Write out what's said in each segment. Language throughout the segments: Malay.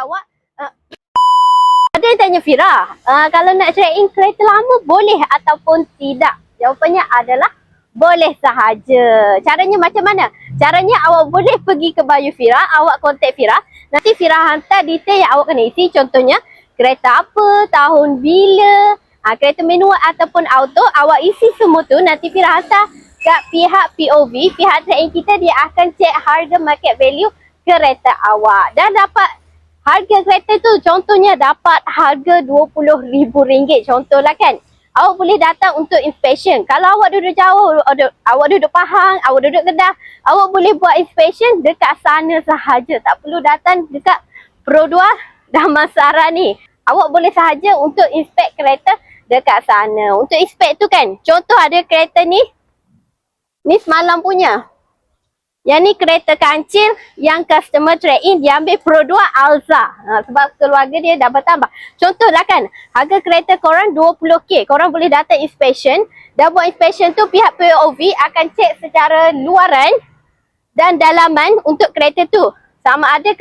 awak ada yang tanya Fira, kalau nak trade in kereta lama boleh ataupun tidak? Jawapannya adalah boleh sahaja. Caranya macam mana? Caranya awak boleh pergi ke Bayu Fira, awak kontak Fira. Nanti Fira hantar detail yang awak kena isi. Contohnya kereta apa, tahun bila, kereta manual ataupun auto. Awak isi semua tu, nanti Fira hantar kat pihak POV. Pihak trade in kita dia akan cek harga market value kereta awak. Dan dapat harga kereta tu, contohnya dapat harga RM20,000. Contohlah kan. Awak boleh datang untuk inspection. Kalau awak duduk jauh, awak duduk Pahang, awak duduk Kedah, awak boleh buat inspection dekat sana sahaja. Tak perlu datang dekat Pro 2 Damansara ni. Awak boleh sahaja untuk inspect kereta dekat sana. Untuk inspect tu kan, contoh ada kereta ni semalam punya. Yang ni kereta kancil yang customer trade in dia ambil Pro 2 Alza. Sebab keluarga dia dah bertambah. Contohlah kan, harga kereta korang 20k. Korang boleh datang inspection. Dah buat inspection tu, pihak POV akan cek secara luaran dan dalaman untuk kereta tu. Sama ada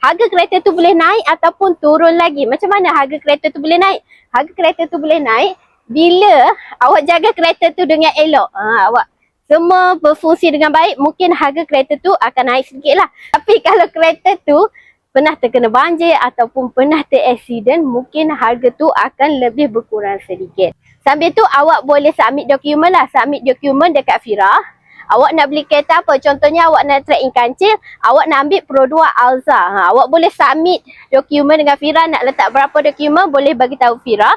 harga kereta tu boleh naik ataupun turun lagi. Macam mana harga kereta tu boleh naik? Harga kereta tu boleh naik bila awak jaga kereta tu dengan elok. Awak semua berfungsi dengan baik, mungkin harga kereta tu akan naik sedikit lah. Tapi kalau kereta tu pernah terkena banjir ataupun pernah teraksiden, mungkin harga tu akan lebih berkurang sedikit. Sambil tu awak boleh submit dokumen lah. Submit dokumen dekat Fira. Awak nak beli kereta apa? Contohnya awak nak trade in kancil, awak nak ambil Pro 2 Alza. Awak boleh submit dokumen dengan Fira. Nak letak berapa dokumen, boleh bagi tahu Fira.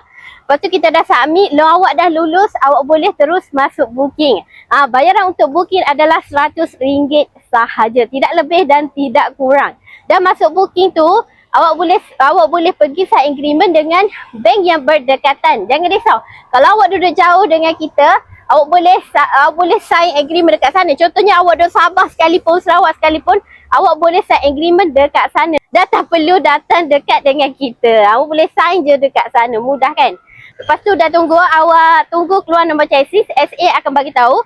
Lepas tu kita dah submit, loan awak dah lulus, awak boleh terus masuk booking. Bayaran untuk booking adalah RM100 sahaja. Tidak lebih dan tidak kurang. Dan masuk booking tu, awak boleh pergi sign agreement dengan bank yang berdekatan. Jangan risau. Kalau awak duduk jauh dengan kita, awak boleh sign agreement dekat sana. Contohnya awak duduk Sabah sekalipun, Sarawak sekalipun, awak boleh sign agreement dekat sana. Dah tak perlu datang dekat dengan kita. Awak boleh sign je dekat sana. Mudah kan? Lepas tu dah awak tunggu keluar nombor chassis. SA akan bagi tahu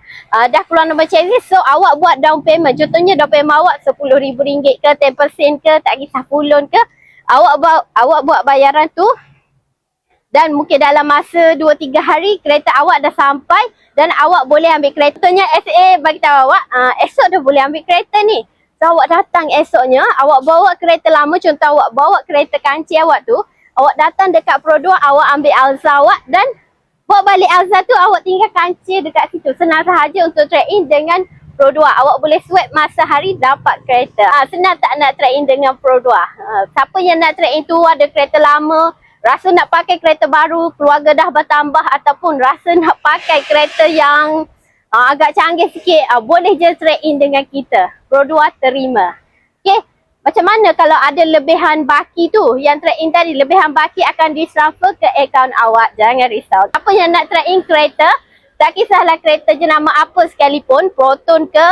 dah keluar nombor chassis. So awak buat down payment. Contohnya down payment awak RM10,000 ke, 10% ke, tak kisah pulun ke. Awak buat bayaran tu. Dan mungkin dalam masa 2-3 hari kereta awak dah sampai dan awak boleh ambil kereta. Contohnya SA bagi tahu awak, esok dah boleh ambil kereta ni. So awak datang esoknya, awak bawa kereta lama, contoh awak bawa kereta kancil awak tu, awak datang dekat Pro 2, awak ambil Alza awak dan buat balik Alza tu, awak tinggal kancil dekat situ. Senang sahaja untuk trade in dengan Pro 2. Awak boleh swipe masa hari dapat kereta. Senang tak nak trade in dengan Pro 2? Siapa yang nak trade in tu ada kereta lama, rasa nak pakai kereta baru, keluarga dah bertambah ataupun rasa nak pakai kereta yang agak canggih sikit, boleh je trade in dengan kita. Pro 2 terima. Okay. Macam mana kalau ada lebihan baki tu? Yang trade in tadi, lebihan baki akan ditransfer ke akaun awak. Jangan risau. Apa yang nak trade in kereta, tak kisahlah kereta jenama apa sekalipun, Proton ke,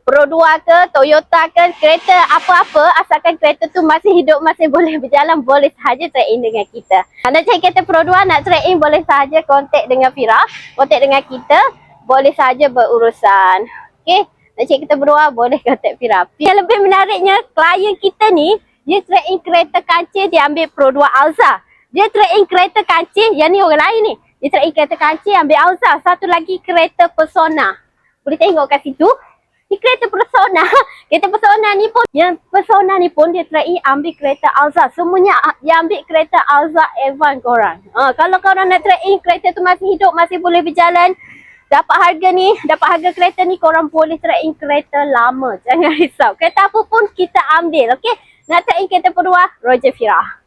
Pro 2 ke, Toyota ke, kereta apa-apa, asalkan kereta tu masih hidup, masih boleh berjalan, boleh sahaja trade in dengan kita. Nak cari kereta Pro 2, nak trade in, boleh sahaja kontak dengan Fira, kontak dengan kita, boleh sahaja berurusan. Okay. Nak cek kita berdua, boleh kontak Fira. Yang lebih menariknya, klien kita ni, dia trade in kereta kancil, dia ambil Pro 2 Alza. Dia trade in kereta kancil, yang ni orang lain ni. Dia trade in kereta kancil, ambil Alza. Satu lagi kereta Persona. Boleh tengok kat situ. Ni kereta Persona. Kereta Persona ni pun, dia trade in ambil kereta Alza. Semuanya dia ambil kereta Alza Evan korang. Kalau korang nak trade in kereta tu masih hidup, masih boleh berjalan, dapat harga kereta ni, korang boleh trade in kereta lama. Jangan risau. Kereta apa pun kita ambil. Okay. Nak trade in kereta kedua, Roger Fira.